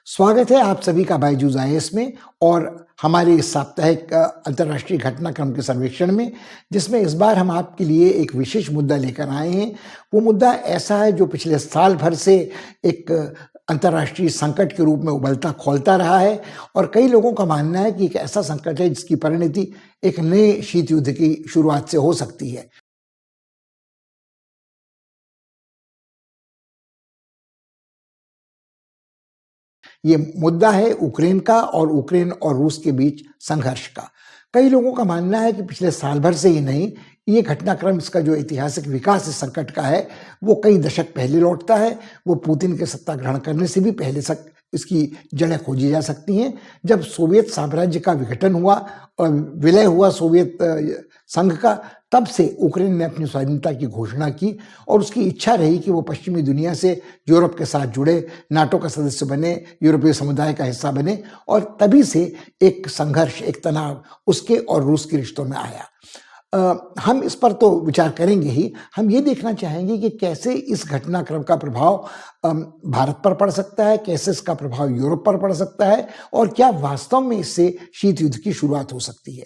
स्वागत है आप सभी का बायजूस आईएएस में और हमारे इस साप्ताहिक अंतर्राष्ट्रीय घटनाक्रम के सर्वेक्षण में, जिसमें इस बार हम आपके लिए एक विशेष मुद्दा लेकर आए हैं। वो मुद्दा ऐसा है जो पिछले साल भर से एक अंतर्राष्ट्रीय संकट के रूप में उबलता खौलता रहा है और कई लोगों का मानना है कि एक ऐसा संकट है जिसकी परिणति एक नए शीत युद्ध की शुरुआत से हो सकती है। ये मुद्दा है यूक्रेन का और यूक्रेन और रूस के बीच संघर्ष का। कई लोगों का मानना है कि पिछले साल भर से ही नहीं, ये घटनाक्रम, इसका जो ऐतिहासिक विकास इस संकट का है वो कई दशक पहले लौटता है। वो पुतिन के सत्ता ग्रहण करने से भी पहले इसकी जड़ें खोजी जा सकती हैं। जब सोवियत साम्राज्य का विघटन हुआ और विलय हुआ सोवियत संघ का, तब से यूक्रेन ने अपनी स्वाधीनता की घोषणा की और उसकी इच्छा रही कि वो पश्चिमी दुनिया से यूरोप के साथ जुड़े, नाटो का सदस्य बने, यूरोपीय समुदाय का हिस्सा बने और तभी से एक संघर्ष, एक तनाव उसके और रूस के रिश्तों में आया। हम इस पर तो विचार करेंगे ही, हम ये देखना चाहेंगे कि कैसे इस घटनाक्रम का प्रभाव भारत पर पड़ सकता है, कैसे इसका प्रभाव यूरोप पर पड़ सकता है और क्या वास्तव में इससे शीत युद्ध की शुरुआत हो सकती है।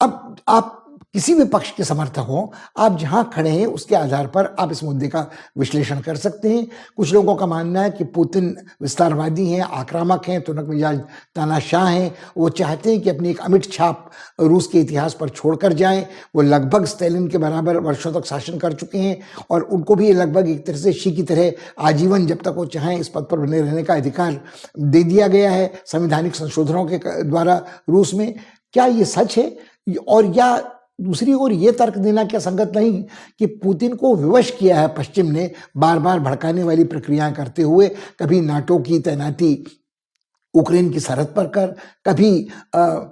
अब आप किसी भी पक्ष के समर्थक हों, आप जहां खड़े हैं उसके आधार पर आप इस मुद्दे का विश्लेषण कर सकते हैं। कुछ लोगों का मानना है कि पुतिन विस्तारवादी हैं, आक्रामक हैं, तुनक मिजाज तानाशाह हैं। वो चाहते हैं कि अपनी एक अमिट छाप रूस के इतिहास पर छोड़कर जाएं। वो लगभग स्टालिन के बराबर वर्षों तक शासन कर चुके हैं और उनको भी लगभग एक तरह से शी की तरह आजीवन जब तक वो चाहें इस पद पर बने रहने का अधिकार दे दिया गया है संवैधानिक संशोधनों के द्वारा रूस में। क्या ये सच है? और या दूसरी ओर ये तर्क देना क्या संगत नहीं कि पुतिन को विवश किया है पश्चिम ने बार बार भड़काने वाली प्रक्रियाएं करते हुए, कभी नाटो की तैनाती यूक्रेन की सरहद पर कर, कभी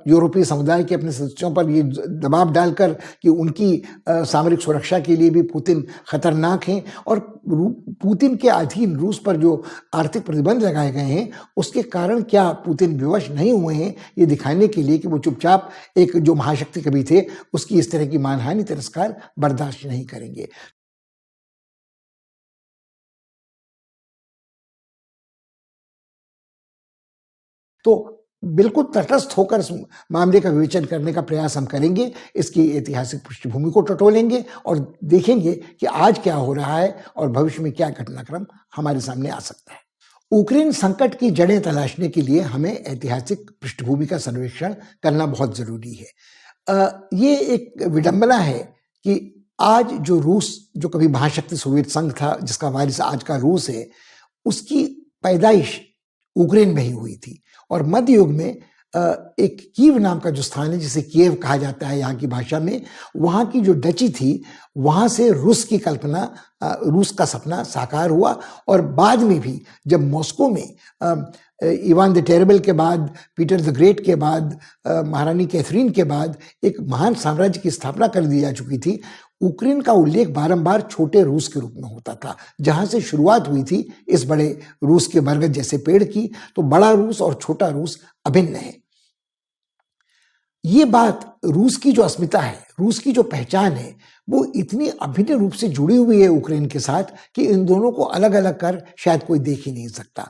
यूरोपीय समुदाय के अपने सदस्यों पर ये दबाव डालकर कि उनकी सामरिक सुरक्षा के लिए भी पुतिन खतरनाक हैं और पुतिन के अधीन रूस पर जो आर्थिक प्रतिबंध लगाए गए हैं उसके कारण क्या पुतिन विवश नहीं हुए हैं, ये दिखाने के लिए कि वो चुपचाप एक जो महाशक्ति कभी थे उसकी इस तरह की मानहानि तिरस्कार बर्दाश्त नहीं करेंगे। तो बिल्कुल तटस्थ होकर इस मामले का विवेचन करने का प्रयास हम करेंगे, इसकी ऐतिहासिक पृष्ठभूमि को टटोलेंगे और देखेंगे कि आज क्या हो रहा है और भविष्य में क्या घटनाक्रम हमारे सामने आ सकता है। यूक्रेन संकट की जड़ें तलाशने के लिए हमें ऐतिहासिक पृष्ठभूमि का सर्वेक्षण करना बहुत जरूरी है। ये एक विडंबना है कि आज जो रूस, जो कभी महाशक्ति सोवियत संघ था, जिसका वारिस आज का रूस है, उसकी पैदाइश यूक्रेन में ही हुई थी और मध्य युग में एक कीव नाम का जो स्थान है, जिसे किएव कहा जाता है यहाँ की भाषा में, वहाँ की जो डची थी, वहाँ से रूस की कल्पना, रूस का सपना साकार हुआ और बाद में भी जब मॉस्को में इवान द टेरेबल के बाद, पीटर द ग्रेट के बाद, महारानी कैथरीन के बाद एक महान साम्राज्य की स्थापना कर दी जा चुकी थी, यूक्रेन का उल्लेख बारंबार छोटे रूस के रूप में होता था। जहां से शुरुआत हुई थी इस बड़े रूस के बरगद जैसे पेड़ की, तो बड़ा रूस और छोटा रूस अभिन्न है। ये बात रूस की जो अस्मिता है, रूस की जो पहचान है, वो इतनी अभिन्न रूप से जुड़ी हुई है यूक्रेन के साथ कि इन दोनों को अलग अलग कर शायद कोई देख ही नहीं सकता।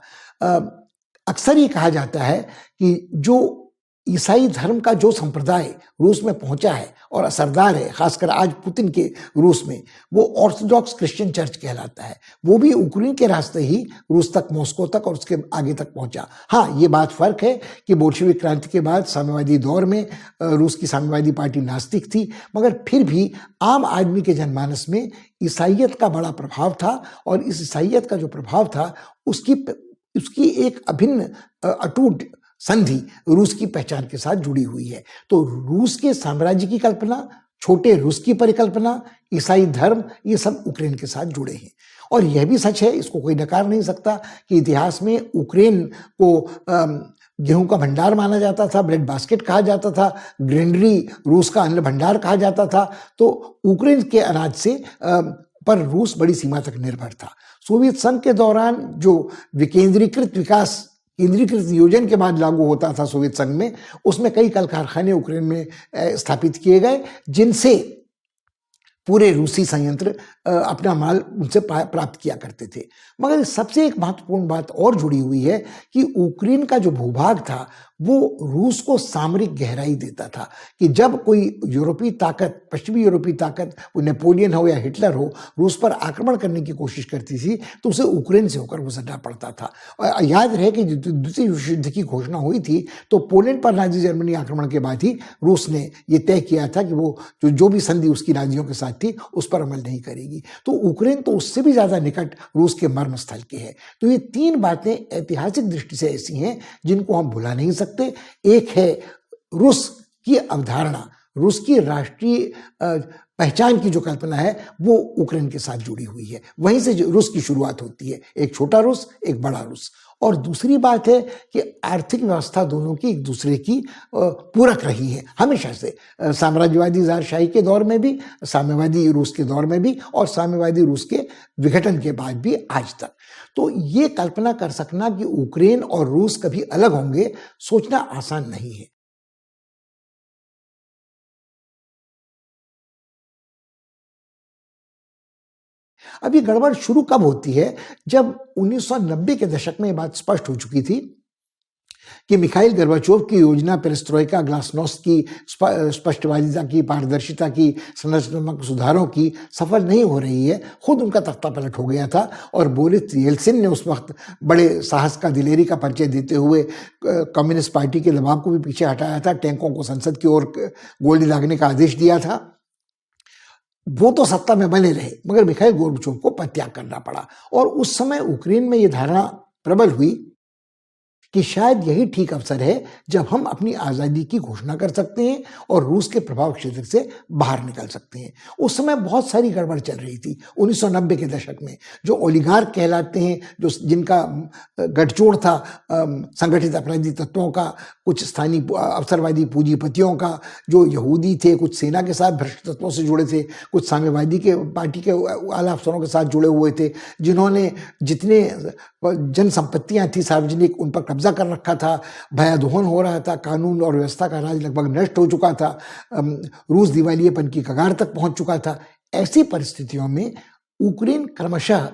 अक्सर ये कहा जाता है कि जो ईसाई धर्म का जो संप्रदाय रूस में पहुंचा है और असरदार है, खासकर आज पुतिन के रूस में, वो ऑर्थोडॉक्स क्रिश्चियन चर्च कहलाता है। वो भी यूक्रेन के रास्ते ही रूस तक, मॉस्को तक और उसके आगे तक पहुंचा। हाँ, ये बात फर्क है कि बोल्शेविक क्रांति के बाद साम्यवादी दौर में रूस की साम्यवादी पार्टी नास्तिक थी, मगर फिर भी आम आदमी के जनमानस में ईसाइयत का बड़ा प्रभाव था और इस ईसाइयत का जो प्रभाव था उसकी एक अभिन्न अटूट संधि रूस की पहचान के साथ जुड़ी हुई है। तो रूस के साम्राज्य की कल्पना, छोटे रूस की परिकल्पना, ईसाई धर्म, ये सब यूक्रेन के साथ जुड़े हैं। और यह भी सच है, इसको कोई नकार नहीं सकता, कि इतिहास में यूक्रेन को गेहूं का भंडार माना जाता था, ब्रेड बास्केट कहा जाता था, ग्रेनरी रूस का अन्न भंडार कहा जाता था। तो यूक्रेन के अनाज से पर रूस बड़ी सीमा तक निर्भर था। सोवियत संघ के दौरान जो विकेंद्रीकृत विकास, केंद्रीकृत नियोजन के बाद लागू होता था सोवियत संघ में, उसमें कई कल कारखाने यूक्रेन में स्थापित किए गए, जिनसे पूरे रूसी संयंत्र अपना माल उनसे प्राप्त किया करते थे। मगर सबसे एक महत्वपूर्ण बात और जुड़ी हुई है कि यूक्रेन का जो भूभाग था वो रूस को सामरिक गहराई देता था कि जब कोई यूरोपीय ताकत, पश्चिमी यूरोपीय ताकत, वो नेपोलियन हो या हिटलर हो, रूस पर आक्रमण करने की कोशिश करती थी तो उसे यूक्रेन से होकर गुजरना पड़ता था। और याद रहे कि द्वितीय विश्व युद्ध की घोषणा हुई थी तो पोलैंड पर नाजी जर्मनी आक्रमण के बाद ही रूस ने ये तय किया था कि वो जो भी संधि उसकी नाजियों के साथ थी उस पर अमल नहीं करेगी। तो यूक्रेन तो उससे भी ज्यादा निकट रूस के मर्म स्थल की है। तो ये तीन बातें ऐतिहासिक दृष्टि से ऐसी हैं जिनको हम भुला नहीं सकते। एक है रूस की अवधारणा, रूस की राष्ट्रीय पहचान की जो कल्पना है वो यूक्रेन के साथ जुड़ी हुई है। वहीं से रूस की शुरुआत होती है, एक छोटा रूस, एक बड़ा रूस। और दूसरी बात है कि आर्थिक व्यवस्था दोनों की एक दूसरे की पूरक रही है हमेशा से, साम्राज्यवादी ज़ारशाही के दौर में भी, साम्यवादी रूस के दौर में भी और साम्यवादी रूस के विघटन के बाद भी आज तक। तो ये कल्पना कर सकना कि यूक्रेन और रूस कभी अलग होंगे, सोचना आसान नहीं है। अब ये गड़बड़ शुरू कब होती है? जब 1990 के दशक में ये बात स्पष्ट हो चुकी थी कि मिखाइल गोर्बाचोव की योजना पेरेस्ट्रोइका, ग्लासनोस्ट की स्पष्टवादिता की, पारदर्शिता की, संरचनात्मक सुधारों की सफल नहीं हो रही है। खुद उनका तख्ता पलट हो गया था और बोरिस येल्सिन ने उस वक्त बड़े साहस का, दिलेरी का परिचय देते हुए कम्युनिस्ट पार्टी के दबाव को भी पीछे हटाया था, टैंकों को संसद की ओर गोली दागने का आदेश दिया था। वो तो सत्ता में बने रहे मगर मिखाइल गोर्बाचोव को परित्याग करना पड़ा। और उस समय यूक्रेन में ये धारणा प्रबल हुई कि शायद यही ठीक अवसर है जब हम अपनी आज़ादी की घोषणा कर सकते हैं और रूस के प्रभाव क्षेत्र से बाहर निकल सकते हैं। उस समय बहुत सारी गड़बड़ चल रही थी 1990 के दशक में। जो ओलिगार्क कहलाते हैं, जो जिनका गठजोड़ था संगठित अपराधी तत्वों का, कुछ स्थानीय अवसरवादी पूंजीपतियों का, जो यहूदी थे, कुछ सेना के साथ भ्रष्ट तत्वों से जुड़े थे, कुछ साम्यवादी के पार्टी के आला अफसरों के साथ जुड़े हुए थे, जिन्होंने जितने जन संपत्तियां थी सार्वजनिक उन पर कब्जा कर रखा था, भयादोहन हो रहा था, कानून और व्यवस्था का राज लगभग नष्ट हो चुका था, रूस दिवालियेपन की कगार तक पहुंच चुका था। ऐसी परिस्थितियों में यूक्रेन क्रमशः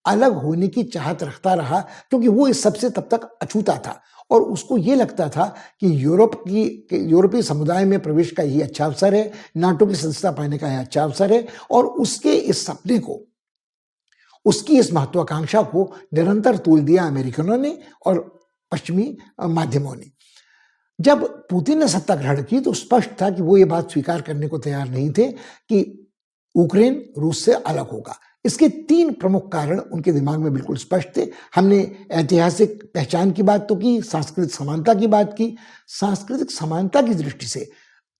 अलग होने की चाहत रखता रहा क्योंकि वो इस सबसे तब तक अछूता था और उसको ये लगता था कि यूरोपीय समुदाय में प्रवेश का यही अच्छा अवसर है, नाटो की सदस्यता पाने का यह अच्छा अवसर है। और उसके इस सपने को, उसकी इस महत्वाकांक्षा को निरंतर तूल दिया अमेरिकनों ने और पश्चिमी माध्यमों ने। जब पुतिन ने सत्ता ग्रहण की तो स्पष्ट था कि वो ये बात स्वीकार करने को तैयार नहीं थे कि यूक्रेन रूस से अलग होगा। इसके तीन प्रमुख कारण उनके दिमाग में बिल्कुल स्पष्ट थे। हमने ऐतिहासिक पहचान की बात तो की, सांस्कृतिक समानता की बात की। सांस्कृतिक समानता की दृष्टि से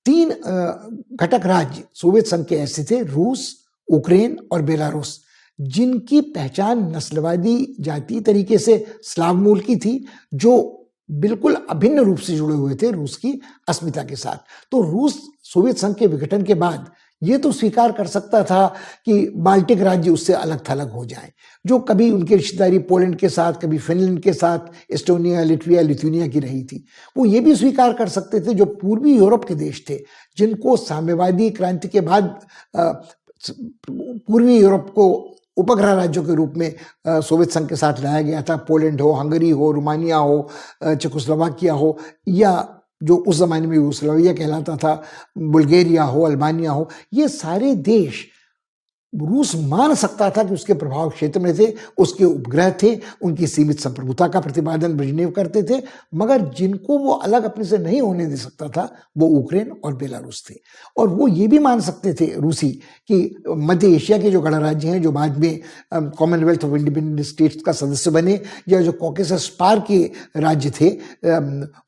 तीन घटक राज्य सोवियत संघ के ऐसे थे, रूस, यूक्रेन और बेलारूस, जिनकी पहचान नस्लवादी जातीय तरीके से स्लाव मूल की थी, जो बिल्कुल अभिन्न रूप से जुड़े हुए थे रूस की अस्मिता के साथ। तो रूस सोवियत संघ के विघटन के बाद ये तो स्वीकार कर सकता था कि बाल्टिक राज्य उससे अलग थलग हो जाएं, जो कभी उनकी रिश्तेदारी पोलैंड के साथ, कभी फिनलैंड के साथ, एस्टोनिया, लिथुआनिया, लिथुआनिया की रही थी। वो ये भी स्वीकार कर सकते थे जो पूर्वी यूरोप के देश थे, जिनको साम्यवादी क्रांति के बाद पूर्वी यूरोप को उपग्रह राज्यों के रूप में सोवियत संघ के साथ लाया गया था। पोलैंड हो, हंगरी हो, रोमानिया हो, चेकोस्लोवाकिया हो, या जो उस जमाने में यूगोस्लाविया कहलाता था, बुल्गारिया हो, अल्बानिया हो, ये सारे देश रूस मान सकता था कि उसके प्रभाव क्षेत्र में थे, उसके उपग्रह थे, उनकी सीमित संप्रभुता का प्रतिपादन ब्रेजनेव करते थे, मगर जिनको वो अलग अपने से नहीं होने दे सकता था वो यूक्रेन और बेलारूस थे। और वो ये भी मान सकते थे रूसी कि मध्य एशिया के जो गणराज्य हैं, जो बाद में कॉमनवेल्थ ऑफ इंडिपेंडेंट स्टेट्स का सदस्य बने, या जो कॉकेसस पार के राज्य थे,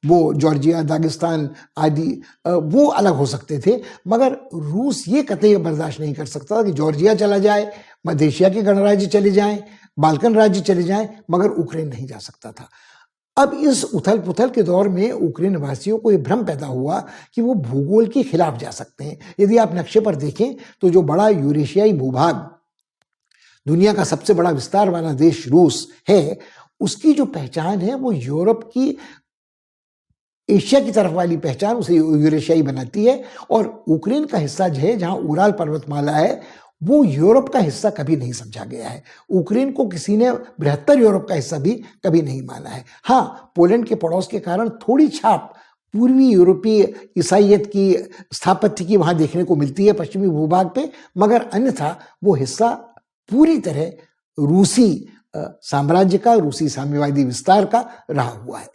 वो जॉर्जिया, दागिस्तान आदि, वो अलग हो सकते थे। मगर रूस ये कतई बर्दाश्त नहीं कर सकता कि जॉर्जिया चला जाए, मध्य एशिया के गणराज्य चले जाएं, बाल्कन राज्य चले जाएं, मगर यूक्रेन नहीं जा सकता था। अब इस उथल पुथल के दौर में यूक्रेन वासियों को यह भ्रम पैदा हुआ कि वो भूगोल के खिलाफ जा सकते हैं। यदि आप नक्शे पर देखें तो जो बड़ा यूरेशियाई भूभाग, दुनिया का सबसे बड़ा विस्तार वाला देश रूस है, उसकी जो पहचान है वो यूरोप की एशिया की तरफ वाली पहचान उसे यूरेशियाई बनाती है। और यूक्रेन का हिस्सा जो है, जहां उराल पर्वतमाला है, वो यूरोप का हिस्सा कभी नहीं समझा गया है। यूक्रेन को किसी ने बृहत्तर यूरोप का हिस्सा भी कभी नहीं माना है। हाँ, पोलैंड के पड़ोस के कारण थोड़ी छाप पूर्वी यूरोपीय ईसाइयत की स्थापत्य की वहां देखने को मिलती है पश्चिमी भूभाग पे, मगर अन्यथा वो हिस्सा पूरी तरह रूसी साम्राज्य का, रूसी साम्यवादी विस्तार का रहा हुआ है।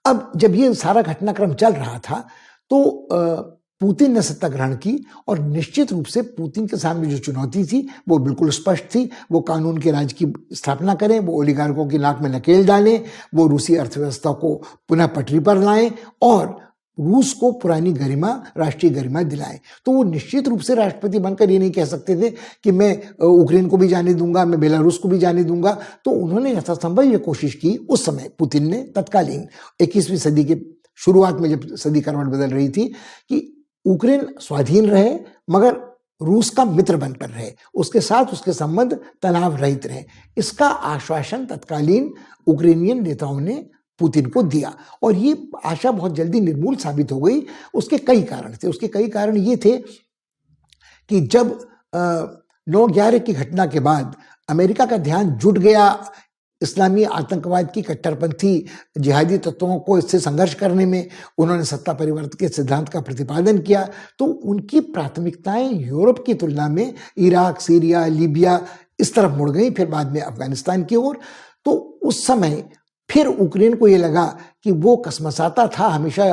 अब जब ये सारा घटनाक्रम चल रहा था तो पुतिन ने सत्ता ग्रहण की और निश्चित रूप से पुतिन के सामने जो चुनौती थी वो बिल्कुल स्पष्ट थी। वो कानून के राज की स्थापना करें, वो ओलिगार्कों की नाक में नकेल डालें, वो रूसी अर्थव्यवस्था को पुनः पटरी पर लाएं और रूस को पुरानी गरिमा, राष्ट्रीय गरिमा दिलाएं। तो वो निश्चित रूप से राष्ट्रपति बनकर ये नहीं कह सकते थे कि मैं यूक्रेन को भी जाने दूंगा, मैं बेलारूस को भी जाने दूंगा। तो उन्होंने यथासंभव ये कोशिश की उस समय, पुतिन ने तत्कालीन 21वीं सदी के शुरुआत में जब सदी करवट बदल रही थी, कि यूक्रेन स्वाधीन रहे मगर रूस का मित्र बनकर रहे, उसके साथ उसके संबंध तनाव रहित रहे। इसका आश्वासन तत्कालीन यूक्रेनियन नेताओं ने पुतिन को दिया और ये आशा बहुत जल्दी निर्मूल साबित हो गई। उसके कई कारण थे। उसके कई कारण ये थे कि जब 9/11 की घटना के बाद अमेरिका का ध्यान जुट गया इस्लामी आतंकवाद की कट्टरपंथी जिहादी तत्वों को इससे संघर्ष करने में, उन्होंने सत्ता परिवर्तन के सिद्धांत का प्रतिपादन किया, तो उनकी प्राथमिकताएं यूरोप की तुलना में इराक, सीरिया, लीबिया इस तरफ मुड़ गई, फिर बाद में अफगानिस्तान की ओर। तो उस समय फिर यूक्रेन को ये लगा कि वो कसमसाता था हमेशा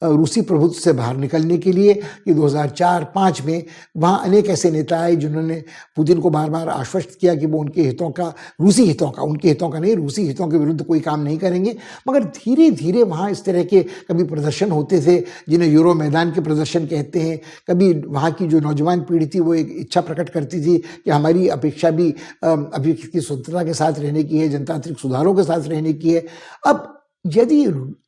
रूसी प्रभुत्व से बाहर निकलने के लिए, कि 2004-5 में वहाँ अनेक ऐसे नेता आए जिन्होंने पुतिन को बार बार आश्वस्त किया कि वो उनके हितों का, रूसी हितों का, उनके हितों का नहीं, रूसी हितों के विरुद्ध कोई काम नहीं करेंगे। मगर धीरे धीरे वहाँ इस तरह के कभी प्रदर्शन होते थे जिन्हें यूरो मैदान के प्रदर्शन कहते हैं। कभी वहाँ की जो नौजवान पीढ़ी थी वो एक इच्छा प्रकट करती थी कि हमारी अपेक्षा भी अभिव्यक्ति की स्वतंत्रता के साथ रहने की है, जनतांत्रिक सुधारों के साथ रहने की है। अब यदि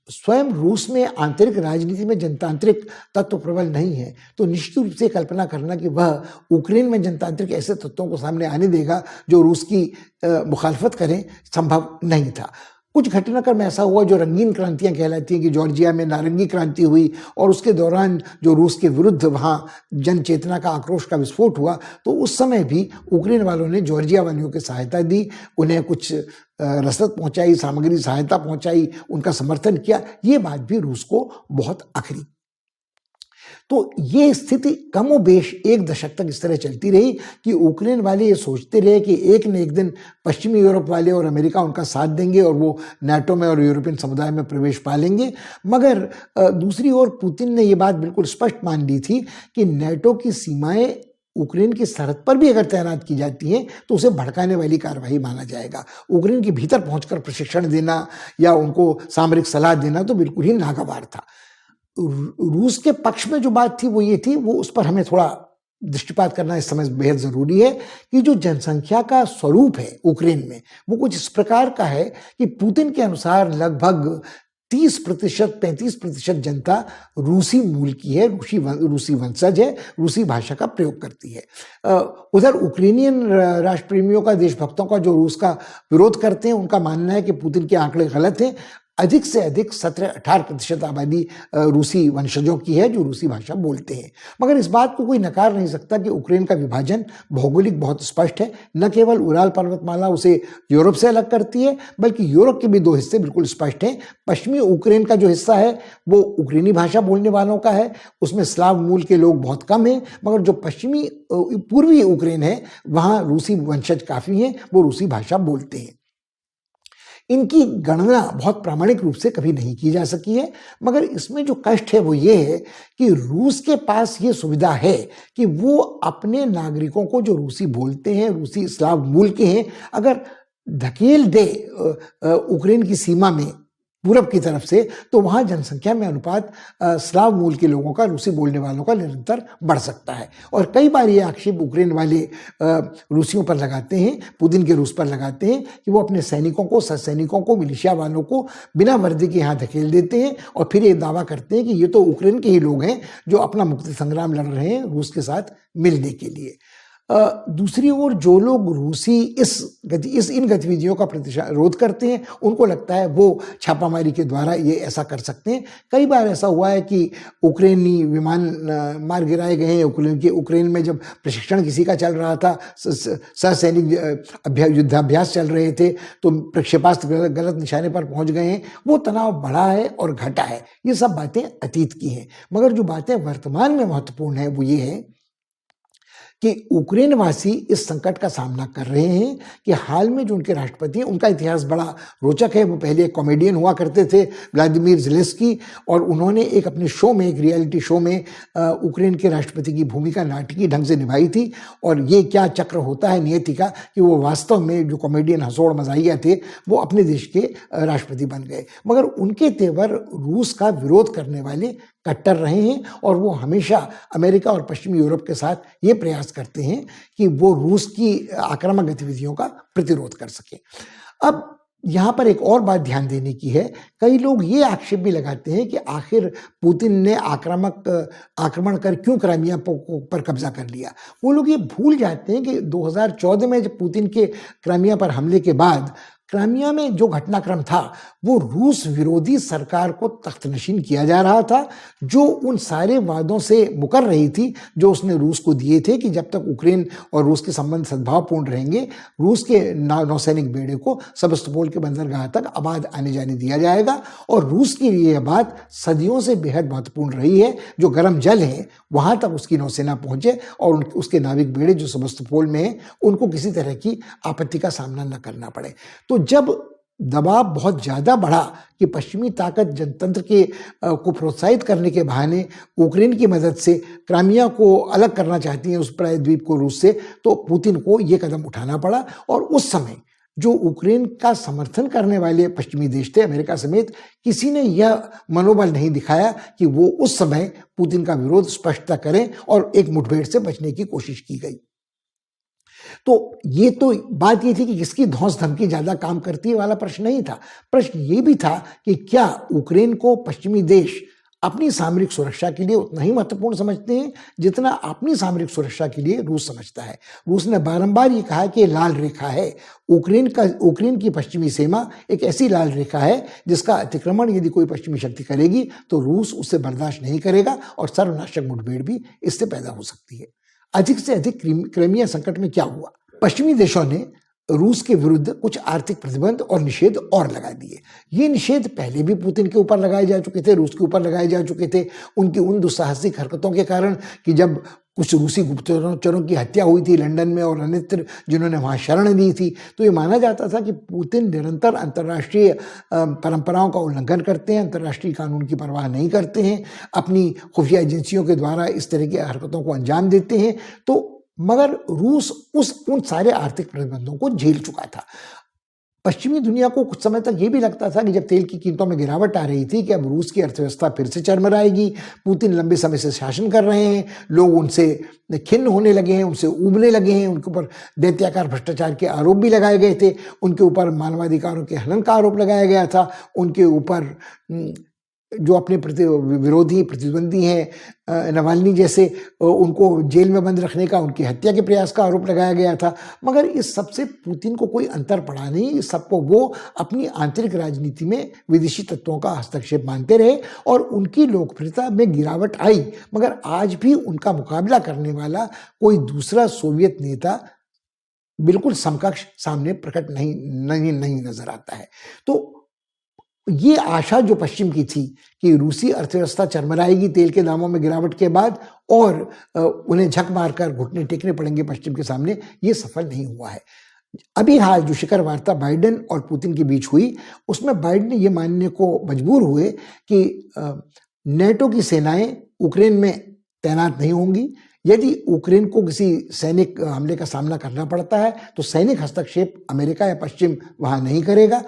स्वयं रूस में आंतरिक राजनीति में जनतांत्रिक तत्व प्रबल नहीं है तो निश्चित रूप से कल्पना करना कि वह यूक्रेन में जनतांत्रिक ऐसे तत्वों को सामने आने देगा जो रूस की मुखालफत करें, संभव नहीं था। कुछ घटनाक्रम ऐसा हुआ जो रंगीन क्रांतियां कहलाती हैं, कि जॉर्जिया में नारंगी क्रांति हुई और उसके दौरान जो रूस के विरुद्ध वहाँ जन चेतना का, आक्रोश का विस्फोट हुआ, तो उस समय भी यूक्रेन वालों ने जॉर्जिया वालियों की सहायता दी, उन्हें कुछ रसद पहुंचाई, सामग्री सहायता पहुंचाई, उनका समर्थन किया। ये बात भी रूस को बहुत अखरी। तो ये स्थिति कमोबेश 1 दशक तक इस तरह चलती रही कि यूक्रेन वाले ये सोचते रहे कि एक न एक दिन पश्चिमी यूरोप वाले और अमेरिका उनका साथ देंगे और वो नाटो में और यूरोपियन समुदाय में प्रवेश पा लेंगे। मगर दूसरी ओर पुतिन ने ये बात बिल्कुल स्पष्ट मान ली थी कि नाटो की सीमाएं यूक्रेन की सरहद पर भी अगर तैनात की जाती हैं तो उसे भड़काने वाली कार्रवाई माना जाएगा। यूक्रेन के भीतर पहुंचकर प्रशिक्षण देना या उनको सामरिक सलाह देना तो बिल्कुल ही नागवार था। रूस के पक्ष में जो बात थी वो ये थी, वो उस पर हमें थोड़ा दृष्टिपात करना इस समय बेहद जरूरी है, कि जो जनसंख्या का स्वरूप है यूक्रेन में वो कुछ इस प्रकार का है कि पुतिन के अनुसार लगभग 30%, 35% जनता रूसी मूल की है, रूसी वंशज है, रूसी भाषा का प्रयोग करती है। उधर यूक्रेनियन राष्ट्रप्रेमियों का, देशभक्तों का जो रूस का विरोध करते हैं, उनका मानना है कि पुतिन के आंकड़े गलत हैं। अधिक से अधिक 17-18% आबादी रूसी वंशजों की है जो रूसी भाषा बोलते हैं। मगर इस बात को कोई नकार नहीं सकता कि यूक्रेन का विभाजन भौगोलिक बहुत स्पष्ट है। न केवल उराल पर्वतमाला उसे यूरोप से अलग करती है, बल्कि यूरोप के भी 2 हिस्से बिल्कुल स्पष्ट हैं। पश्चिमी यूक्रेन का जो हिस्सा है वो यूक्रेनी भाषा बोलने वालों का है, उसमें स्लाव मूल के लोग बहुत कम हैं। मगर जो पश्चिमी पूर्वी यूक्रेन है वहाँ रूसी वंशज काफ़ी हैं, वो रूसी भाषा बोलते हैं। इनकी गणना बहुत प्रामाणिक रूप से कभी नहीं की जा सकी है। मगर इसमें जो कष्ट है वो ये है कि रूस के पास ये सुविधा है कि वो अपने नागरिकों को जो रूसी बोलते हैं, रूसी स्लाव मूल के हैं, अगर धकेल दे यूक्रेन की सीमा में पूरब की तरफ से, तो वहाँ जनसंख्या में अनुपात स्लाव मूल के लोगों का, रूसी बोलने वालों का निरंतर बढ़ सकता है। और कई बार ये आक्षेप यूक्रेन वाले रूसियों पर लगाते हैं, पुतिन के रूस पर लगाते हैं कि वो अपने सैनिकों को, सैनिकों को, मिलिशिया वालों को बिना वर्दी के यहाँ धकेल देते हैं और फिर ये दावा करते हैं कि ये तो यूक्रेन के ही लोग हैं जो अपना मुक्ति संग्राम लड़ रहे हैं रूस के साथ मिलने के लिए। दूसरी ओर जो लोग रूसी इन गतिविधियों का प्रतिरोध करते हैं, उनको लगता है वो छापामारी के द्वारा ये ऐसा कर सकते हैं। कई बार ऐसा हुआ है कि उक्रेनी विमान मार गिराए गए हैं। उक्रेन में जब प्रशिक्षण किसी का चल रहा था, सैनिक युद्धाभ्यास चल रहे थे, तो प्रक्षेपास्त्र गलत निशाने पर पहुंच गए हैं। वो तनाव बढ़ा है और घटा है। ये सब बातें अतीत की हैं, मगर जो बातें वर्तमान में महत्वपूर्ण है वो ये है कि उक्रेनवासी इस संकट का सामना कर रहे हैं कि हाल में जो उनके राष्ट्रपति हैं, उनका इतिहास बड़ा रोचक है। वो पहले एक कॉमेडियन हुआ करते थे, व्लादिमीर ज़ेलेंस्की, और उन्होंने एक अपने शो में, एक रियलिटी शो में उक्रेन के राष्ट्रपति की भूमिका नाटकीय ढंग से निभाई थी। और ये क्या चक्र होता है नियति का कि वो वास्तव में जो कॉमेडियन हंसोड़ मजाहिया थे, वो अपने देश के राष्ट्रपति बन गए। मगर उनके तेवर रूस का विरोध करने वाले कट्टर रहे हैं, और वो हमेशा अमेरिका और पश्चिमी यूरोप के साथ ये प्रयास करते हैं कि वो रूस की आक्रामक गतिविधियों का प्रतिरोध कर सके। अब यहाँ पर एक और बात ध्यान देने की है। कई लोग ये आक्षेप भी लगाते हैं कि आखिर पुतिन ने आक्रमण कर क्यों क्राइमिया पर कब्जा कर लिया। वो लोग ये भूल जाते हैं कि 2014 में जब पुतिन के क्राइमिया पर हमले के बाद क्राइमिया में जो घटनाक्रम था, वो रूस विरोधी सरकार को तख्तनशीन किया जा रहा था, जो उन सारे वादों से मुकर रही थी जो उसने रूस को दिए थे कि जब तक उक्रेन और रूस के संबंध सद्भावपूर्ण रहेंगे, रूस के नौसैनिक बेड़े को सेवास्तोपोल के बंदरगाह तक आबाद आने जाने दिया जाएगा। और रूस के लिए यह बात सदियों से बेहद महत्वपूर्ण रही है, जो गर्म जल है वहां तक उसकी नौसेना पहुंचे और उसके नाविक बेड़े जो सेवास्तोपोल में है, उनको किसी तरह की आपत्ति का सामना न करना पड़े। तो जब दबाव बहुत ज्यादा बढ़ा कि पश्चिमी ताकत जनतंत्र को प्रोत्साहित करने के बहाने उक्रेन की मदद से क्राइमिया को अलग करना चाहती हैं, उस प्रायद्वीप को रूस से, तो पुतिन को यह कदम उठाना पड़ा। और उस समय जो उक्रेन का समर्थन करने वाले पश्चिमी देश थे, अमेरिका समेत, किसी ने यह मनोबल नहीं दिखाया कि वो उस समय पुतिन का विरोध स्पष्टता करें, और एक मुठभेड़ से बचने की कोशिश की गई। तो ये तो बात ये थी कि किसकी धौंस धमकी ज्यादा काम करती है वाला प्रश्न नहीं था। प्रश्न ये भी था कि क्या उक्रेन को पश्चिमी देश अपनी सामरिक सुरक्षा के लिए उतना ही महत्वपूर्ण समझते हैं जितना अपनी सामरिक सुरक्षा के लिए रूस समझता है। रूस ने बारंबार ये कहा कि लाल रेखा है, उक्रेन की पश्चिमी सीमा एक ऐसी लाल रेखा है जिसका अतिक्रमण यदि कोई पश्चिमी शक्ति करेगी तो रूस उससे बर्दाश्त नहीं करेगा, और सर्वनाशक मुठभेड़ भी इससे पैदा हो सकती है। अधिक से अधिक क्राइमिया संकट में क्या हुआ, पश्चिमी देशों ने रूस के विरुद्ध कुछ आर्थिक प्रतिबंध और निषेध और लगा दिए। ये निषेध पहले भी पुतिन के ऊपर लगाए जा चुके थे, रूस के ऊपर लगाए जा चुके थे, उनकी उन दुस्साहसिक हरकतों के कारण कि जब कुछ रूसी गुप्तचरों की हत्या हुई थी लंदन में और अन्यत्र जिन्होंने वहां शरण दी थी। तो ये माना जाता था कि पुतिन निरंतर अंतर्राष्ट्रीय परंपराओं का उल्लंघन करते हैं, अंतर्राष्ट्रीय कानून की परवाह नहीं करते हैं, अपनी खुफिया एजेंसियों के द्वारा इस तरह की हरकतों को अंजाम देते हैं। तो मगर रूस उन सारे आर्थिक प्रतिबंधों को झेल चुका था। पश्चिमी दुनिया को कुछ समय तक ये भी लगता था कि जब तेल की कीमतों में गिरावट आ रही थी कि अब रूस की अर्थव्यवस्था फिर से चरमराएगी। पुतिन लंबे समय से शासन कर रहे हैं, लोग उनसे खिन्न होने लगे हैं, उनसे उबने लगे हैं, उनके ऊपर दैत्याकार भ्रष्टाचार के आरोप भी लगाए गए थे, उनके ऊपर मानवाधिकारों के हनन का आरोप लगाया गया था, उनके ऊपर जो अपने विरोधी प्रतिद्वंदी हैं नवाल्नी जैसे, उनको जेल में बंद रखने का, उनकी हत्या के प्रयास का आरोप लगाया गया था। मगर इस सबसे पुतिन को कोई अंतर पड़ा नहीं। इस सबको वो अपनी आंतरिक राजनीति में विदेशी तत्वों का हस्तक्षेप मानते रहे और उनकी लोकप्रियता में गिरावट आई। मगर आज भी उनका मुकाबला करने वाला कोई दूसरा सोवियत नेता बिल्कुल समकक्ष सामने प्रकट नहीं नजर आता है। तो ये आशा जो पश्चिम की थी कि रूसी अर्थव्यवस्था चरमराएगी तेल के दामों में गिरावट के बाद और उन्हें झक मारकर घुटने टेकने पड़ेंगे पश्चिम के सामने, ये सफल नहीं हुआ है। अभी हाल जो शिखर वार्ता बाइडेन और पुतिन के बीच हुई, उसमें बाइडेन ये मानने को मजबूर हुए कि नेटो की सेनाएं उक्रेन में तैनात नहीं होंगी। यदि उक्रेन को किसी सैनिक हमले का सामना करना पड़ता है तो सैनिक हस्तक्षेप अमेरिका या पश्चिम वहां नहीं करेगा।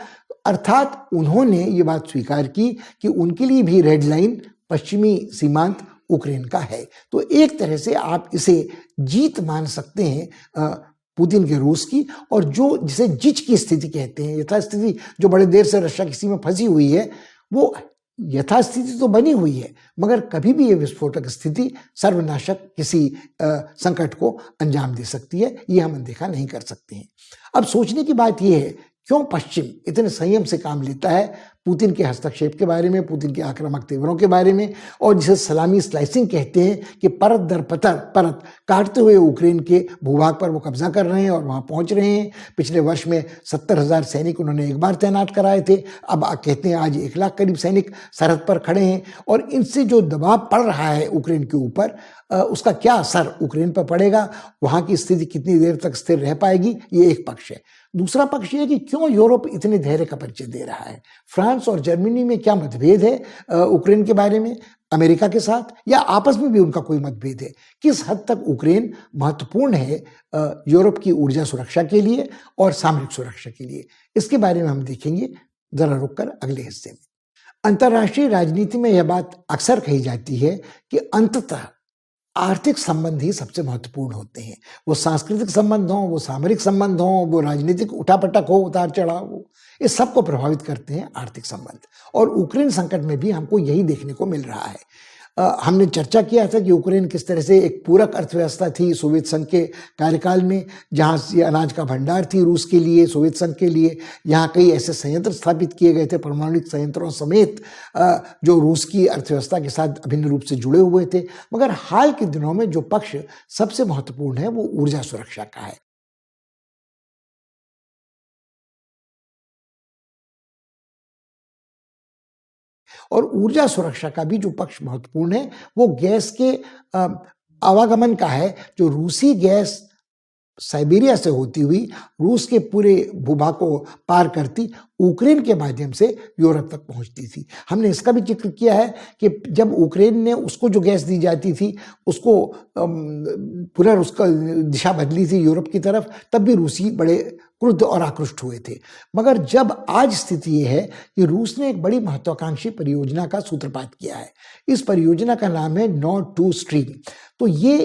अर्थात उन्होंने ये बात स्वीकार की कि उनके लिए भी रेड लाइन पश्चिमी सीमांत उक्रेन का है। तो एक तरह से आप इसे जीत मान सकते हैं पुतिन के रूस की, और जो जिसे जिच की स्थिति कहते हैं, यथास्थिति जो बड़े देर से रशिया की सीमा फंसी हुई है, वो यथास्थिति तो बनी हुई है, मगर कभी भी ये विस्फोटक स्थिति सर्वनाशक किसी संकट को अंजाम दे सकती है, ये हम अनदेखा नहीं कर सकते हैं। अब सोचने की बात ये है, क्यों पश्चिम इतने संयम से काम लेता है पुतिन के हस्तक्षेप के बारे में, पुतिन के आक्रामक तेवरों के बारे में, और जिसे सलामी स्लाइसिंग कहते हैं कि परत दर परत काटते हुए यूक्रेन के भूभाग पर वो कब्जा कर रहे हैं और वहां पहुंच रहे हैं। पिछले वर्ष में 70,000 सैनिक उन्होंने एक बार तैनात कराए थे, अब कहते हैं आज 1 लाख करीब सैनिक सरहद पर खड़े हैं, और इनसे जो दबाव पड़ रहा है यूक्रेन के ऊपर, उसका क्या असर यूक्रेन पर पड़ेगा, वहां की स्थिति कितनी देर तक स्थिर रह पाएगी, ये एक पक्ष है। दूसरा पक्ष ये है कि क्यों यूरोप इतने धैर्य का परिचय दे रहा है। फ्रांस और जर्मनी में क्या मतभेद है यूक्रेन के बारे में अमेरिका के साथ, या आपस में भी उनका कोई मतभेद है? किस हद तक यूक्रेन महत्वपूर्ण है यूरोप की ऊर्जा सुरक्षा के लिए और सामरिक सुरक्षा के लिए, इसके बारे में हम देखेंगे जरा रुककर अगले हिस्से में। अंतर्राष्ट्रीय राजनीति में यह बात अक्सर कही जाती है कि अंततः आर्थिक संबंध ही सबसे महत्वपूर्ण होते हैं। वो सांस्कृतिक संबंध हो, वो सामरिक संबंध हो, वो राजनीतिक उठापटक हो, उतार चढ़ाव हो, इस सबको प्रभावित करते हैं आर्थिक संबंध। और यूक्रेन संकट में भी हमको यही देखने को मिल रहा है। हमने चर्चा किया था कि यूक्रेन किस तरह से एक पूरक अर्थव्यवस्था थी सोवियत संघ के कार्यकाल में, जहाँ से अनाज का भंडार थी रूस के लिए, सोवियत संघ के लिए। यहाँ कई ऐसे संयंत्र स्थापित किए गए थे, परमाणुक संयंत्रों समेत, जो रूस की अर्थव्यवस्था के साथ अभिन्न रूप से जुड़े हुए थे। मगर हाल के दिनों में जो पक्ष सबसे महत्वपूर्ण है वो ऊर्जा सुरक्षा का है। और ऊर्जा सुरक्षा का भी जो पक्ष महत्वपूर्ण है वो गैस के आवागमन का है। जो रूसी गैस साइबेरिया से होती हुई रूस के पूरे भूभाग को पार करती यूक्रेन के माध्यम से यूरोप तक पहुंचती थी। हमने इसका भी जिक्र किया है कि जब यूक्रेन ने उसको जो गैस दी जाती थी उसको पूरा उसका दिशा बदली थी यूरोप की तरफ, तब भी रूसी बड़े क्रुद्ध और आकृष्ट हुए थे। मगर जब आज स्थिति ये है कि रूस ने एक बड़ी महत्वाकांक्षी परियोजना का सूत्रपात किया है। इस परियोजना का नाम है नॉर्ड 2 स्ट्रीम। तो ये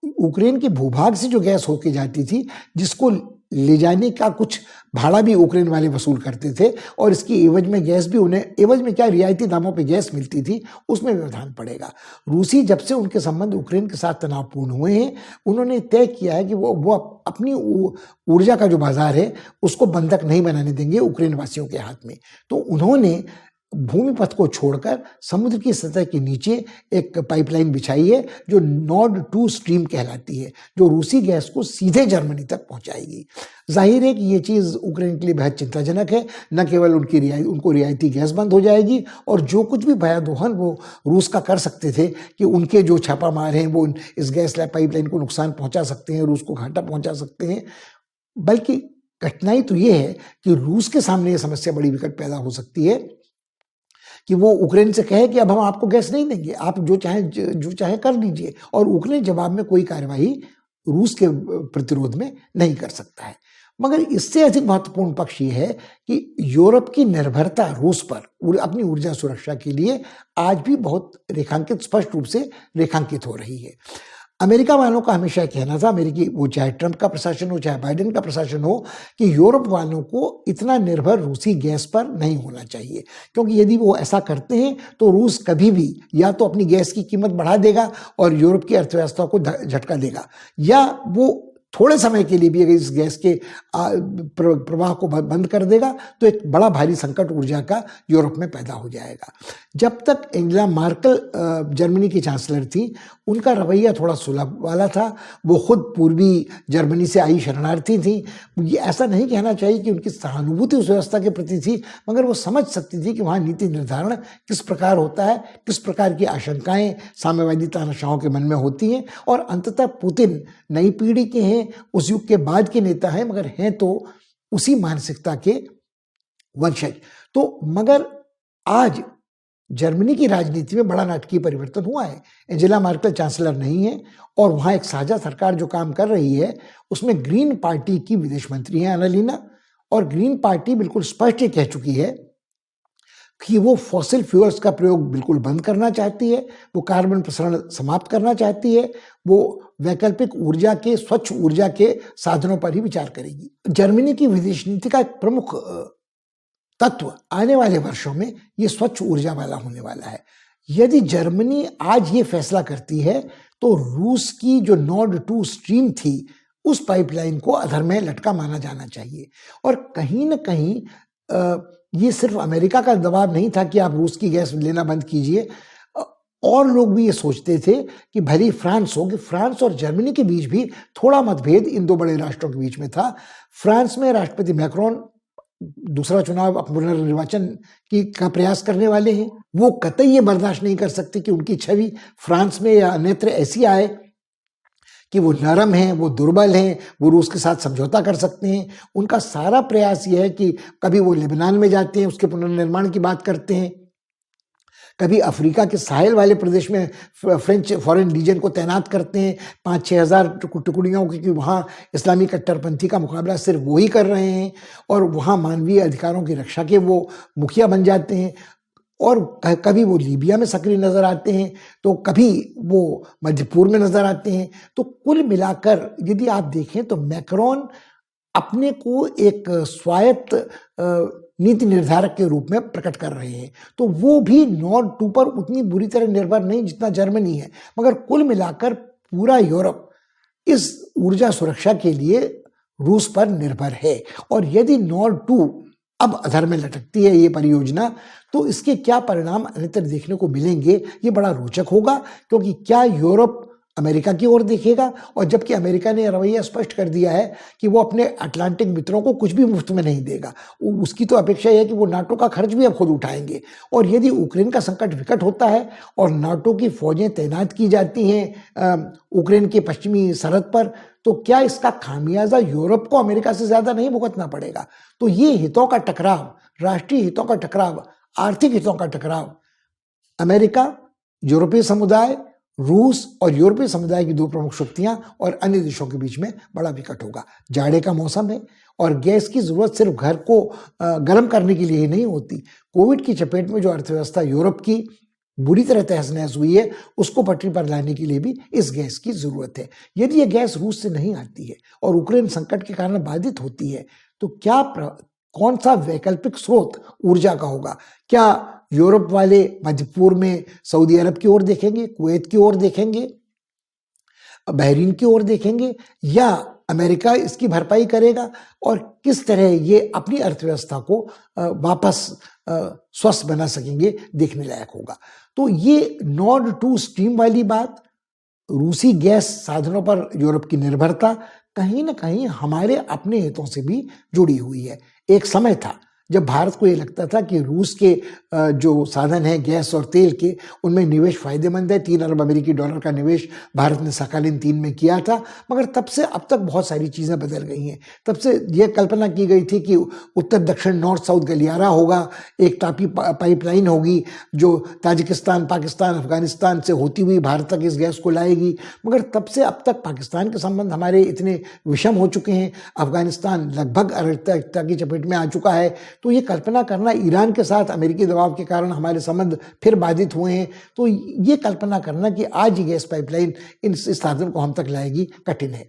यूक्रेन के भूभाग से जो गैस होके जाती थी, जिसको ले जाने का कुछ भाड़ा भी यूक्रेन वाले वसूल करते थे, और इसकी एवज में गैस भी उन्हें, एवज में क्या रियायती दामों पे गैस मिलती थी, उसमें व्यवधान पड़ेगा। रूसी जब से उनके संबंध यूक्रेन के साथ तनावपूर्ण हुए हैं, उन्होंने तय किया है कि वो अपनी ऊर्जा का जो बाजार है उसको बंधक नहीं बनाने देंगे यूक्रेन वासियों के हाथ में। तो उन्होंने भूमि पथ को छोड़कर समुद्र की सतह के नीचे एक पाइपलाइन बिछाई है जो नॉर्ड 2 स्ट्रीम कहलाती है, जो रूसी गैस को सीधे जर्मनी तक पहुंचाएगी। जाहिर है कि ये चीज़ यूक्रेन के लिए बेहद चिंताजनक है। न केवल उनको रियायती गैस बंद हो जाएगी, और जो कुछ भी भयादोहन वो रूस का कर सकते थे कि उनके जो छापा मार हैं वो इस गैस पाइपलाइन को नुकसान पहुंचा सकते हैं, रूस को घाटा पहुंचा सकते हैं। बल्कि कठिनाई तो ये है कि रूस के सामने ये समस्या बड़ी विकट पैदा हो सकती है कि वो यूक्रेन से कहे कि अब हम आपको गैस नहीं देंगे, आप जो चाहे कर लीजिए, और यूक्रेन जवाब में कोई कार्यवाही रूस के प्रतिरोध में नहीं कर सकता है। मगर इससे अधिक महत्वपूर्ण पक्ष ये है कि यूरोप की निर्भरता रूस पर अपनी ऊर्जा सुरक्षा के लिए आज भी बहुत स्पष्ट रूप से रेखांकित हो रही है। अमेरिका वालों का हमेशा कहना था, अमेरिकी, वो चाहे ट्रंप का प्रशासन हो चाहे बाइडेन का प्रशासन हो, कि यूरोप वालों को इतना निर्भर रूसी गैस पर नहीं होना चाहिए, क्योंकि यदि वो ऐसा करते हैं तो रूस कभी भी या तो अपनी गैस की कीमत बढ़ा देगा और यूरोप की अर्थव्यवस्था को झटका देगा, या वो थोड़े समय के लिए भी अगर इस गैस के प्रवाह को बंद कर देगा तो एक बड़ा भारी संकट ऊर्जा का यूरोप में पैदा हो जाएगा। जब तक एंजेला मार्केल जर्मनी की चांसलर थी, उनका रवैया थोड़ा सुलभ वाला था। वो खुद पूर्वी जर्मनी से आई शरणार्थी थी। ये ऐसा नहीं कहना चाहिए कि उनकी सहानुभूति उस व्यवस्था के प्रति थी, मगर वो समझ सकती थी कि वहाँ नीति निर्धारण किस प्रकार होता है, किस प्रकार की आशंकाएं साम्यवादी तानाशाहों के मन में होती हैं। और अंततः पुतिन नई पीढ़ी के हैं, उस युग के बाद के नेता हैं, मगर हैं तो उसी मानसिकता के वंशज। तो मगर आज जर्मनी की राजनीति में बड़ा नाटकीय परिवर्तन हुआ है। एंजेला मार्केल चांसलर नहीं है, और वहां एक साझा सरकार जो काम कर रही है उसमें ग्रीन पार्टी की विदेश मंत्री हैं एनालिना, और ग्रीन पार्टी बिल्कुल स्पष्ट कह चुकी है कि वो फॉसिल फ्यूल्स का प्रयोग बिल्कुल बंद करना चाहती है, वो कार्बन प्रसरण समाप्त करना चाहती है, वो वैकल्पिक ऊर्जा के, स्वच्छ ऊर्जा के साधनों पर ही विचार करेगी। जर्मनी की विदेश नीति का एक प्रमुख तत्व आने वाले वर्षों में ये स्वच्छ ऊर्जा वाला होने वाला है। यदि जर्मनी आज ये फैसला करती है तो रूस की जो नॉर्ड 2 स्ट्रीम थी उस पाइपलाइन को अधर में लटका माना जाना चाहिए। और कहीं ना कहीं ये सिर्फ अमेरिका का दबाव नहीं था कि आप रूस की गैस लेना बंद कीजिए, और लोग भी ये सोचते थे कि भले फ्रांस हो, कि फ्रांस और जर्मनी के बीच भी थोड़ा मतभेद इन दो बड़े राष्ट्रों के बीच में था। फ्रांस में राष्ट्रपति मैक्रोन दूसरा चुनाव पुनर्निर्वाचन का प्रयास करने वाले हैं। वो कतई ये बर्दाश्त नहीं कर सकते कि उनकी छवि फ्रांस में या अन्यत्र ऐसी आए कि वो नरम हैं, वो दुर्बल हैं, वो रूस के साथ समझौता कर सकते हैं। उनका सारा प्रयास ये है कि कभी वो लेबनान में जाते हैं, उसके पुनर्निर्माण की बात करते हैं, कभी अफ्रीका के साहिल वाले प्रदेश में फ्रेंच फॉरेन लीजन को तैनात करते हैं 5-6 हज़ार टुकड़ियों की, कि वहाँ इस्लामी कट्टरपंथी का मुकाबला सिर्फ वो ही कर रहे हैं, और वहाँ मानवीय अधिकारों की रक्षा के वो मुखिया बन जाते हैं। और कभी वो लीबिया में सक्रिय नजर आते हैं, तो कभी वो मध्य पूर्व में नजर आते हैं। तो कुल मिलाकर यदि आप देखें तो मैक्रोन अपने को एक स्वायत्त नीति निर्धारक के रूप में प्रकट कर रहे हैं। तो वो भी नॉर्ड 2 पर उतनी बुरी तरह निर्भर नहीं जितना जर्मनी है, मगर कुल मिलाकर पूरा यूरोप इस ऊर्जा सुरक्षा के लिए रूस पर निर्भर है। और यदि नॉर्ड 2 अब अधर में लटकती है ये परियोजना, तो इसके क्या परिणाम अन्यत्र देखने को मिलेंगे, ये बड़ा रोचक होगा। क्योंकि क्या यूरोप अमेरिका की ओर देखेगा, और जबकि अमेरिका ने रवैया स्पष्ट कर दिया है कि वो अपने अटलांटिक मित्रों को कुछ भी मुफ्त में नहीं देगा, उसकी तो अपेक्षा है कि वो नाटो का खर्च भी अब खुद उठाएंगे। और यदि यूक्रेन का संकट विकट होता है और नाटो की फौजें तैनात की जाती हैं यूक्रेन के पश्चिमी सरहद पर, तो क्या इसका खामियाजा यूरोप को अमेरिका से ज्यादा नहीं भुगतना पड़ेगा? तो ये हितों का टकराव, राष्ट्रीय हितों का टकराव, आर्थिक हितों का टकराव, अमेरिका, यूरोपीय समुदाय, रूस और यूरोपीय समुदाय की दो प्रमुख शक्तियां और अन्य देशों के बीच में बड़ा विकट होगा। जाड़े का मौसम है और गैस की जरूरत सिर्फ घर को गर्म करने के लिए ही नहीं होती। कोविड की चपेट में जो अर्थव्यवस्था यूरोप की बुरी तरह तहस नहस हुई है, उसको पटरी पर लाने के लिए भी इस गैस की जरूरत है। यदि ये गैस रूस से नहीं आती है और यूक्रेन संकट के कारण बाधित होती है, तो क्या कौन सा वैकल्पिक स्रोत ऊर्जा का होगा? क्या यूरोप वाले मध्य पूर्व में सऊदी अरब की ओर देखेंगे, कुवैत की ओर देखेंगे, बहरीन की ओर देखेंगे, या अमेरिका इसकी भरपाई करेगा? और किस तरह ये अपनी अर्थव्यवस्था को वापस स्वस्थ बना सकेंगे, देखने लायक होगा। तो ये नॉर्ड 2 स्ट्रीम वाली बात, रूसी गैस साधनों पर यूरोप की निर्भरता कहीं ना कहीं हमारे अपने हितों से भी जुड़ी हुई है। एक समय था जब भारत को ये लगता था कि रूस के जो साधन है गैस और तेल के, उनमें निवेश फायदेमंद है। 3 अरब अमेरिकी डॉलर का निवेश भारत ने सकालीन 3 में किया था, मगर तब से अब तक बहुत सारी चीज़ें बदल गई हैं। तब से यह कल्पना की गई थी कि उत्तर दक्षिण नॉर्थ साउथ गलियारा होगा, एक तापी पाइपलाइन होगी जो ताजिकिस्तान, पाकिस्तान, अफगानिस्तान से होती हुई भारत तक इस गैस को लाएगी। मगर तब से अब तक पाकिस्तान के संबंध हमारे इतने विषम हो चुके हैं, अफगानिस्तान लगभग अराजकता की चपेट में आ चुका है। तो ये कल्पना करना, ईरान के साथ अमेरिकी दबाव के कारण हमारे संबंध फिर बाधित हुए हैं, तो ये कल्पना करना कि आज ये गैस पाइपलाइन इस साधन को हम तक लाएगी, कठिन है।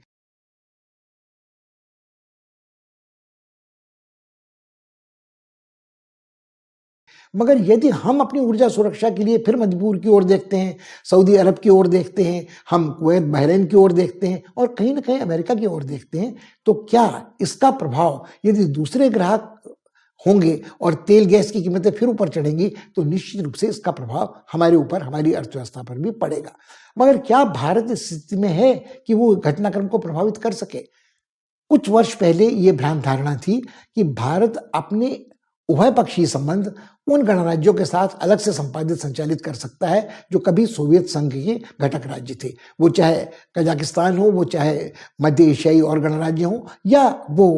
मगर यदि हम अपनी ऊर्जा सुरक्षा के लिए फिर मजबूर की ओर देखते हैं, सऊदी अरब की ओर देखते हैं, हम कुवैत, बहरीन की ओर देखते हैं और कहीं ना कहीं अमेरिका की ओर देखते हैं, तो क्या इसका प्रभाव यदि दूसरे ग्राहक होंगे और तेल गैस की कीमतें फिर ऊपर चढ़ेंगी, तो निश्चित रूप से इसका प्रभाव हमारे ऊपर, हमारी अर्थव्यवस्था पर भी पड़ेगा। मगर क्या भारत इस स्थिति में है कि वो घटनाक्रम को प्रभावित कर सके? कुछ वर्ष पहले ये भ्रांत धारणा थी कि भारत अपने उभय पक्षीय संबंध उन गणराज्यों के साथ अलग से संपादित संचालित कर सकता है जो कभी सोवियत संघ के घटक राज्य थे। वो चाहे कजाकिस्तान हो, वो चाहे मध्य एशियाई और गणराज्य हो, या वो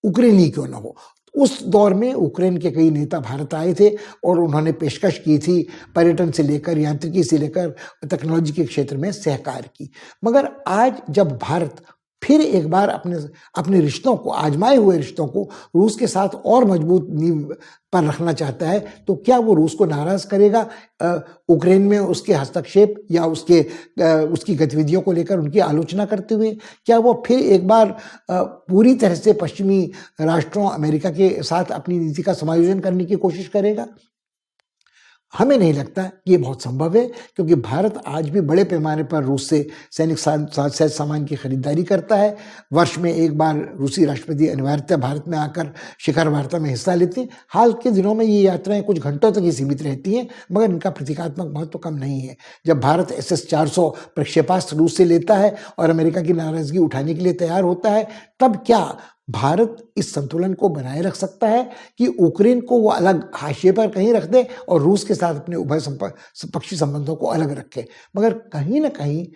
यूक्रेनी क्यों ना हो। उस दौर में यूक्रेन के कई नेता भारत आए थे और उन्होंने पेशकश की थी पर्यटन से लेकर, यांत्रिकी से लेकर तकनोलॉजी के क्षेत्र में सहकार की। मगर आज जब भारत फिर एक बार अपने अपने रिश्तों को, आजमाए हुए रिश्तों को रूस के साथ और मजबूत नींव पर रखना चाहता है, तो क्या वो रूस को नाराज करेगा यूक्रेन में उसके हस्तक्षेप या उसकी गतिविधियों को लेकर उनकी आलोचना करते हुए? क्या वो फिर एक बार पूरी तरह से पश्चिमी राष्ट्रों, अमेरिका के साथ अपनी नीति का समायोजन करने की कोशिश करेगा? हमें नहीं लगता कि ये बहुत संभव है, क्योंकि भारत आज भी बड़े पैमाने पर रूस से सैनिक साज सामान की खरीदारी करता है। वर्ष में एक बार रूसी राष्ट्रपति अनिवार्यतः भारत में आकर शिखर वार्ता में हिस्सा लेते हैं। हाल के दिनों में ये यात्राएं कुछ घंटों तक ही सीमित रहती हैं, मगर इनका प्रतीकात्मक महत्व कम नहीं है। जब भारत SS-400 प्रक्षेपास्त्र रूस से लेता है और अमेरिका की नाराजगी उठाने के लिए तैयार होता है, तब क्या भारत इस संतुलन को बनाए रख सकता है कि यूक्रेन को वो अलग हाशिए पर कहीं रख दे और रूस के साथ अपने उभय पक्षी संबंधों को अलग रखे? मगर कहीं ना कहीं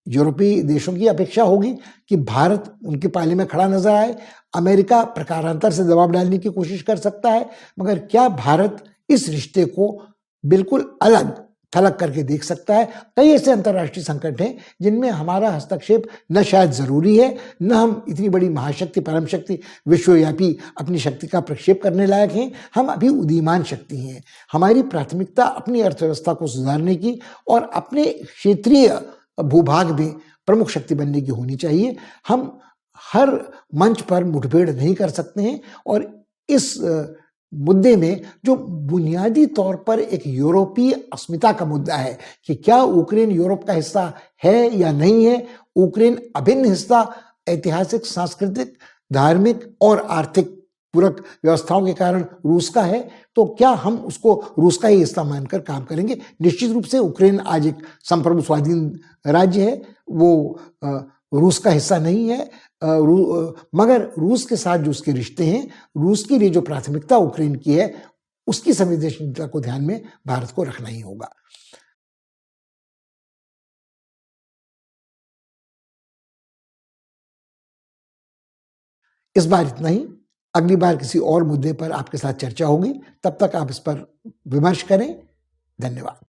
यूरोपीय देशों की अपेक्षा होगी कि भारत उनके पाले में खड़ा नजर आए। अमेरिका प्रकारांतर से दबाव डालने की कोशिश कर सकता है, मगर क्या भारत इस रिश्ते को बिल्कुल अलग थलग करके देख सकता है? कई ऐसे अंतर्राष्ट्रीय संकट हैं जिनमें हमारा हस्तक्षेप न शायद जरूरी है, न हम इतनी बड़ी महाशक्ति, परम शक्ति, विश्वव्यापी अपनी शक्ति का प्रक्षेप करने लायक हैं। हम अभी उदीयमान शक्ति हैं। हमारी प्राथमिकता अपनी अर्थव्यवस्था को सुधारने की और अपने क्षेत्रीय भूभाग में प्रमुख शक्ति बनने की होनी चाहिए। हम हर मंच पर मुठभेड़ नहीं कर सकते हैं, और इस मुद्दे में जो बुनियादी तौर पर एक यूरोपीय अस्मिता का मुद्दा है कि क्या यूक्रेन यूरोप का हिस्सा है या नहीं है, यूक्रेन अभिन्न हिस्सा ऐतिहासिक, सांस्कृतिक, धार्मिक और आर्थिक पूरक व्यवस्थाओं के कारण रूस का है, तो क्या हम उसको रूस का ही हिस्सा मानकर काम करेंगे? निश्चित रूप से यूक्रेन आज एक संप्रभु स्वाधीन राज्य है, वो रूस का हिस्सा नहीं है, मगर रूस के साथ जो उसके रिश्ते हैं, रूस के लिए जो प्राथमिकता यूक्रेन की है, उसकी संवेदनशीलता को ध्यान में भारत को रखना ही होगा। इस बार इतना ही। अगली बार किसी और मुद्दे पर आपके साथ चर्चा होगी। तब तक आप इस पर विमर्श करें। धन्यवाद।